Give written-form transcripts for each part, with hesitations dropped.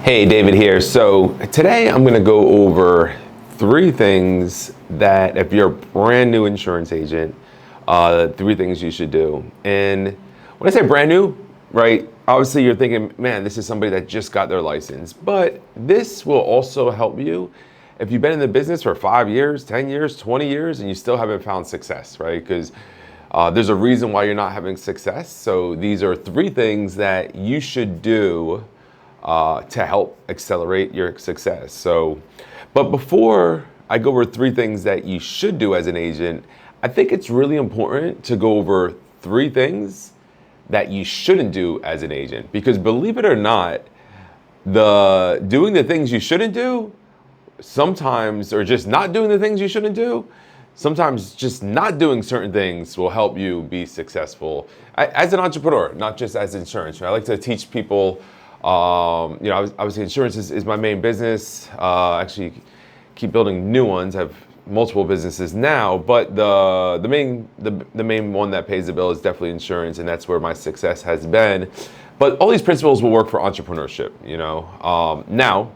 Hey, David here. So today I'm going to go over three things that if you're a brand new insurance agent, three things you should do. And when I say brand new, right, obviously you're thinking, man, this is somebody that just got their license. But this will also help you if you've been in the business for 5 years, 10 years, 20 years, and you still haven't found success, right? Because there's a reason why you're not having success. So these are three things that you should do to help accelerate your success. But before I go over three things that you should do as an agent, I think it's really important to go over three things that you shouldn't do as an agent. Because believe it or not, doing the things you shouldn't do sometimes, or just not doing the things you shouldn't do, sometimes just not doing certain things will help you be successful as an entrepreneur, not just as insurance. I like to teach people. Obviously insurance is my main business. Actually, keep building new ones. I have multiple businesses now, but the main one that pays the bill is definitely insurance, and that's where my success has been. But all these principles will work for entrepreneurship. Now,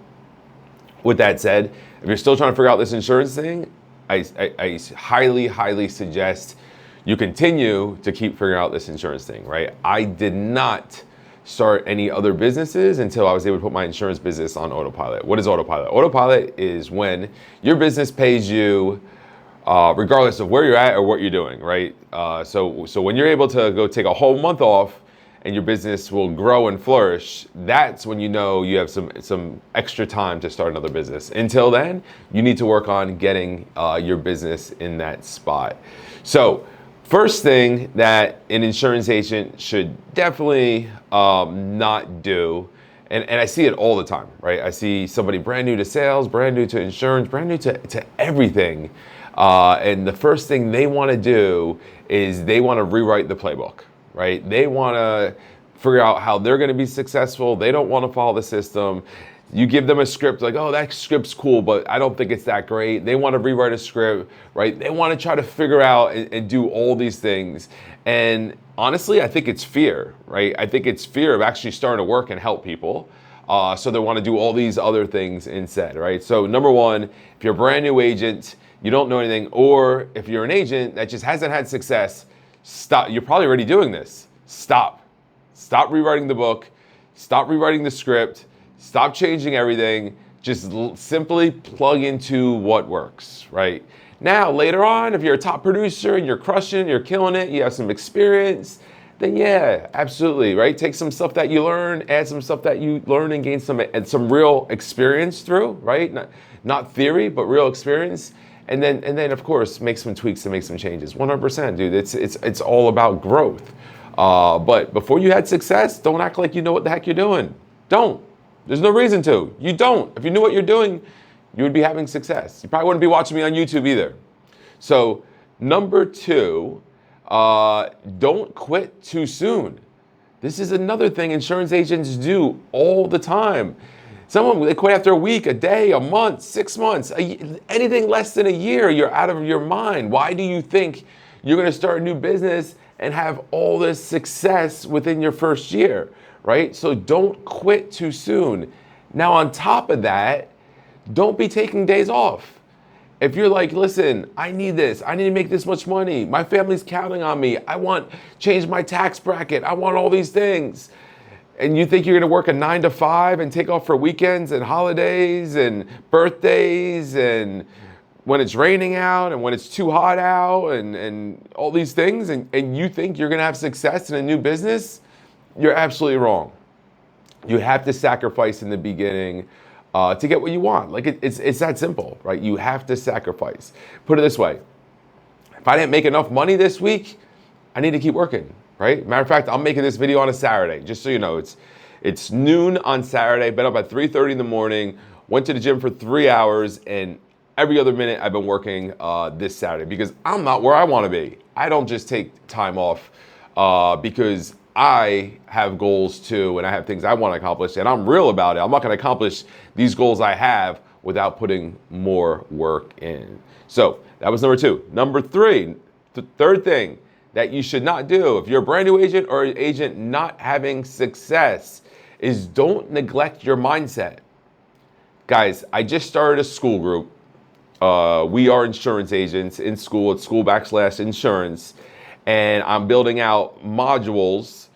with that said, if you're still trying to figure out this insurance thing, I highly suggest you continue to keep figuring out this insurance thing. Right? I did not start any other businesses until I was able to put my insurance business on autopilot. What is autopilot? Autopilot is when your business pays you regardless of where you're at or what you're doing, right? So when you're able to go take a whole month off and your business will grow and flourish, that's when you know you have some extra time to start another business. Until then, you need to work on getting your business in that spot. So first thing that an insurance agent should definitely not do, and I see it all the time, right? I see somebody brand new to sales, brand new to insurance, brand new to everything. And the first thing they want to do is they want to rewrite the playbook, right? They want to figure out how they're going to be successful. They don't want to follow the system. You give them a script like, oh, that script's cool, but I don't think it's that great. They want to rewrite a script, right? They want to try to figure out and do all these things. And honestly, I think it's fear, right? I think it's fear of actually starting to work and help people. So they want to do all these other things instead, right? So number one, if you're a brand new agent, you don't know anything, or if you're an agent that just hasn't had success, stop. You're probably already doing this. Stop rewriting the book. Stop rewriting the script. Stop changing everything. Just simply plug into what works, right? Now, later on, if you're a top producer and you're crushing, you're killing it, you have some experience, then yeah, absolutely, right? Take some stuff that you learn, add some stuff that you learn and gain some real experience through, right? Not theory, but real experience. And then of course, make some tweaks and make some changes. 100%, dude. It's all about growth. But before you had success, don't act like you know what the heck you're doing. Don't. There's no reason to. You don't. If you knew what you're doing, you would be having success. You probably wouldn't be watching me on YouTube either. So number two, don't quit too soon. This is another thing insurance agents do all the time. Some of them, they quit after a week, a day, a month, 6 months, anything less than a year, you're out of your mind. Why do you think you're going to start a new business and have all this success within your first year? Right? So don't quit too soon. Now, on top of that, don't be taking days off. If you're like, listen, I need this. I need to make this much money. My family's counting on me. I want change my tax bracket. I want all these things. And you think you're going to work a 9 to 5 and take off for weekends and holidays and birthdays and when it's raining out and when it's too hot out and all these things, and you think you're going to have success in a new business? You're absolutely wrong. You have to sacrifice in the beginning to get what you want. Like it's that simple, right? You have to sacrifice. Put it this way. If I didn't make enough money this week, I need to keep working, right? Matter of fact, I'm making this video on a Saturday, just so you know. It's noon on Saturday, been up at 3:30 in the morning, went to the gym for 3 hours, and every other minute I've been working this Saturday because I'm not where I want to be. I don't just take time off because I have goals too, and I have things I want to accomplish, and I'm real about it. I'm not going to accomplish these goals I have without putting more work in. So that was number two. Number three, the third thing that you should not do if you're a brand new agent or an agent not having success is don't neglect your mindset. Guys, I just started a Skool group. We are insurance agents in Skool at Skool/insurance. And I'm building out modules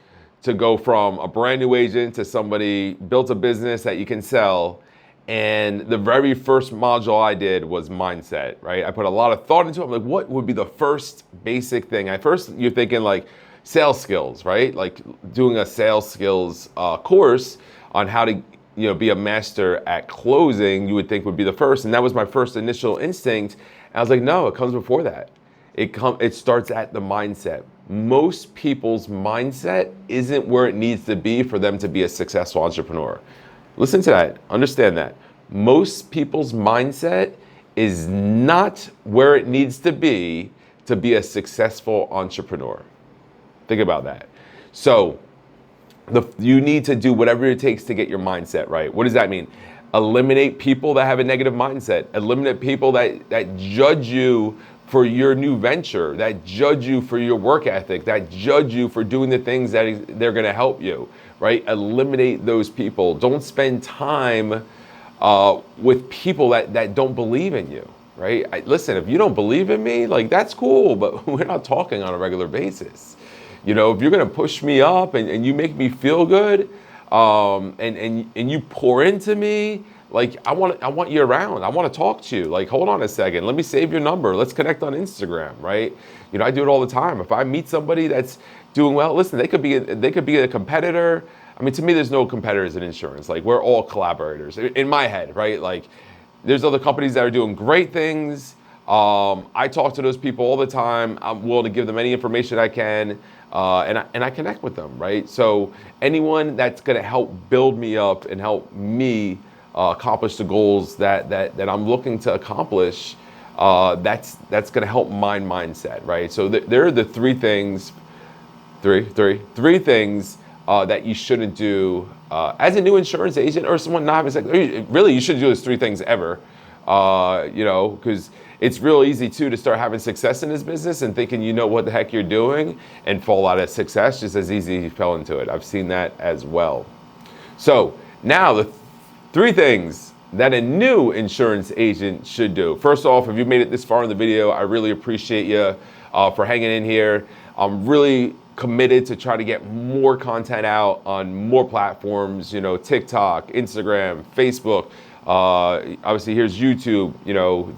to go from a brand new agent to somebody built a business that you can sell. And the very first module I did was mindset, right? I put a lot of thought into it. I'm like, what would be the first basic thing? At first, you're thinking like sales skills, right? Like doing a sales skills course on how to be a master at closing, you would think would be the first. And that was my first initial instinct. And I was like, no, it comes before that. It starts at the mindset. Most people's mindset isn't where it needs to be for them to be a successful entrepreneur. Listen to that. Understand that. Most people's mindset is not where it needs to be a successful entrepreneur. Think about that. So you need to do whatever it takes to get your mindset right. What does that mean? Eliminate people that have a negative mindset. Eliminate people that judge you for your new venture, that judge you for your work ethic, that judge you for doing the things that they're going to help you, right? Eliminate those people. Don't spend time with people that don't believe in you, right? Listen, if you don't believe in me, like that's cool, but we're not talking on a regular basis. If you're going to push me up and you make me feel good, and you pour into me, like I want you around. I want to talk to you. Like, hold on a second. Let me save your number. Let's connect on Instagram, right? I do it all the time. If I meet somebody that's doing well, listen, they could be a competitor. I mean, to me, there's no competitors in insurance. Like, we're all collaborators in my head, right? Like, there's other companies that are doing great things. I talk to those people all the time. I'm willing to give them any information I can, and I connect with them, right? So anyone that's going to help build me up and help me accomplish the goals that I'm looking to accomplish, that's going to help my mindset, right? So there are the three things that you shouldn't do as a new insurance agent or someone not having really, you shouldn't do those three things ever, because it's real easy to start having success in this business and thinking you know what the heck you're doing and fall out of success just as easy as you fell into it. I've seen that as well. So now the three things that a new insurance agent should do. First off, if you made it this far in the video, I really appreciate you for hanging in here. I'm really committed to try to get more content out on more platforms, TikTok, Instagram, Facebook. Obviously here's YouTube,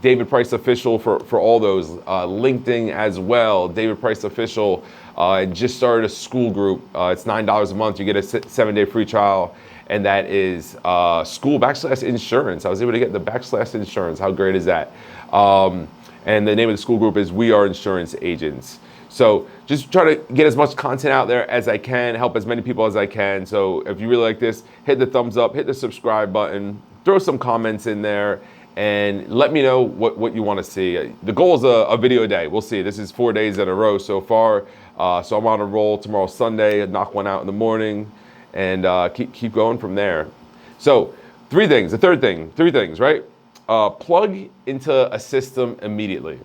David Price Official for all those, LinkedIn as well, David Price Official. I just started a Skool group. It's $9 a month. You get a 7-day free trial. And that is Skool/insurance. I was able to get the /insurance. How great is that? And the name of the Skool group is We Are Insurance Agents. So just try to get as much content out there as I can, help as many people as I can. So if you really like this, hit the thumbs up, hit the subscribe button, throw some comments in there, and let me know what you want to see. The goal is a video a day. We'll see. This is 4 days in a row so far. So I'm on a roll. Tomorrow's Sunday. Knock one out in the morning. And keep going from there. So three things, right? Plug into a system immediately.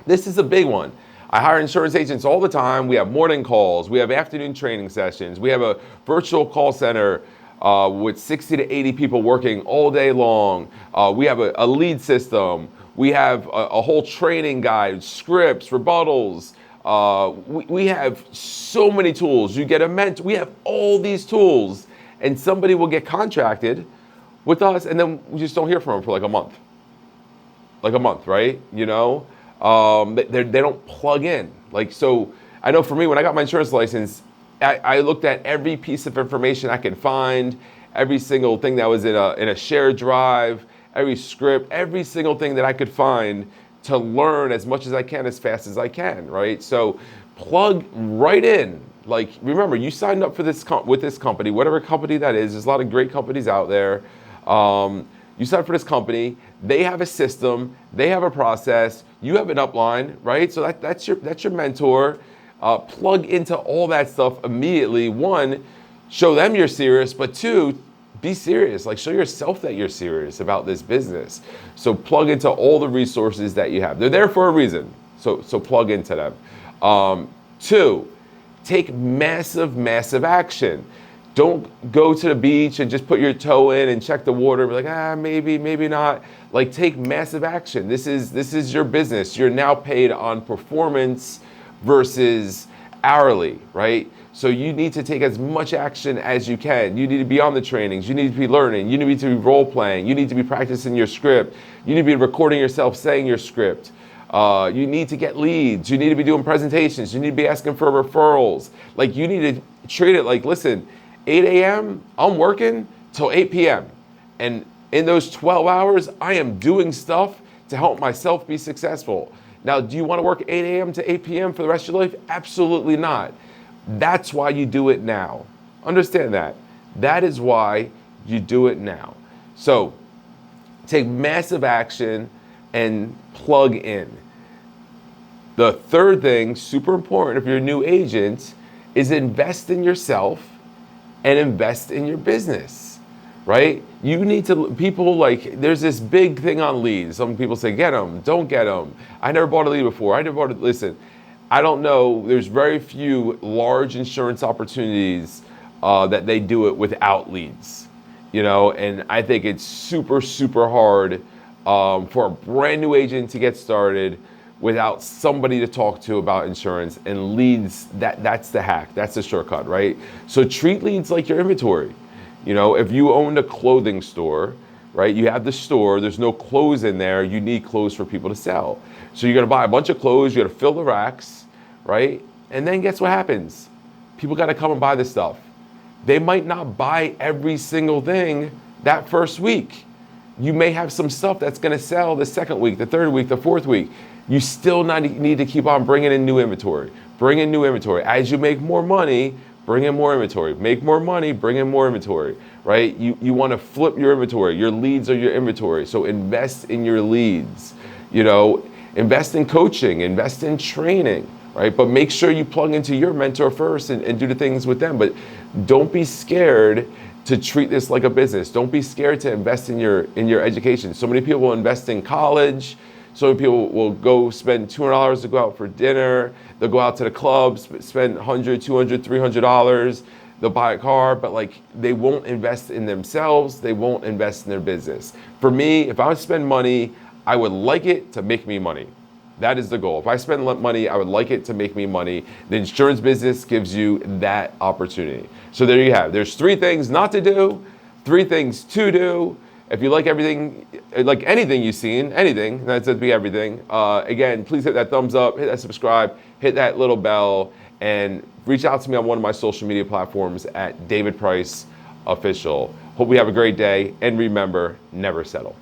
This is a big one. I hire insurance agents all the time. We have morning calls. We have afternoon training sessions. We have a virtual call center with 60 to 80 people working all day long. We have a lead system. We have a whole training guide, scripts, rebuttals. We have so many tools. You get a mentor. We have all these tools, and somebody will get contracted with us, and then we just don't hear from them for like a month. Right? They don't plug in. So I know for me, when I got my insurance license, I looked at every piece of information I could find, every single thing that was in a shared drive, every script, every single thing that I could find to learn as much as I can, as fast as I can, right? So plug right in. Remember, you signed up for this with this company, whatever company that is. There's a lot of great companies out there. You signed up for this company. They have a system. They have a process. You have an upline, right? So that's your mentor. Plug into all that stuff immediately. One, show them you're serious, but two, be serious. Show yourself that you're serious about this business. So plug into all the resources that you have. They're there for a reason. So plug into them. Two, take massive action. Don't go to the beach and just put your toe in and check the water and be like, maybe, maybe not. Like, take massive action. This is your business. You're now paid on performance versus hourly, right? So you need to take as much action as you can. You need to be on the trainings. You need to be learning. You need to be role playing. You need to be practicing your script. You need to be recording yourself saying your script. You need to get leads. You need to be doing presentations. You need to be asking for referrals. Like, you need to treat it like, listen, 8 a.m., I'm working till 8 p.m. And in those 12 hours, I am doing stuff to help myself be successful. Now, do you want to work 8 a.m. to 8 p.m. for the rest of your life? Absolutely not. That's why you do it now. Understand that. That is why you do it now. So take massive action and plug in. The third thing, super important if you're a new agent, is invest in yourself and invest in your business, right? You need to, people like, there's this big thing on leads. Some people say, get them, don't get them. I never bought a lead before. I never bought a, listen, I don't know, there's very few large insurance opportunities that they do it without leads, you know, and I think it's super, super hard for a brand new agent to get started without somebody to talk to about insurance, and leads, that's the hack, that's the shortcut, right? So treat leads like your inventory. You know, if you owned a clothing store, right, you have the store, there's no clothes in there, you need clothes for people to sell. So you're gonna buy a bunch of clothes, you're gonna fill the racks, right? And then guess what happens? People gotta come and buy this stuff. They might not buy every single thing that first week. You may have some stuff that's gonna sell the second week, the third week, the fourth week. You still need to keep on bringing in new inventory. Bring in new inventory. As you make more money, bring in more inventory. Make more money, bring in more inventory, right? You want to flip your inventory. Your leads are your inventory. So invest in your leads. You know, invest in coaching, invest in training, right? But make sure you plug into your mentor first and do the things with them. But don't be scared to treat this like a business. Don't be scared to invest in your education. So many people will invest in college. So many people will go spend $200 to go out for dinner. They'll go out to the clubs, spend $100, $200, $300. They'll buy a car, but like, they won't invest in themselves. They won't invest in their business. For me, if I would spend money, I would like it to make me money. That is the goal. If I spend money, I would like it to make me money. The insurance business gives you that opportunity. So there you have. There's 3 things not to do, 3 things to do. If you like everything, like anything you've seen, anything, that's to be everything. Again, please hit that thumbs up, hit that subscribe, hit that little bell, and reach out to me on one of my social media platforms at David Price Official. Hope we have a great day, and remember, never settle.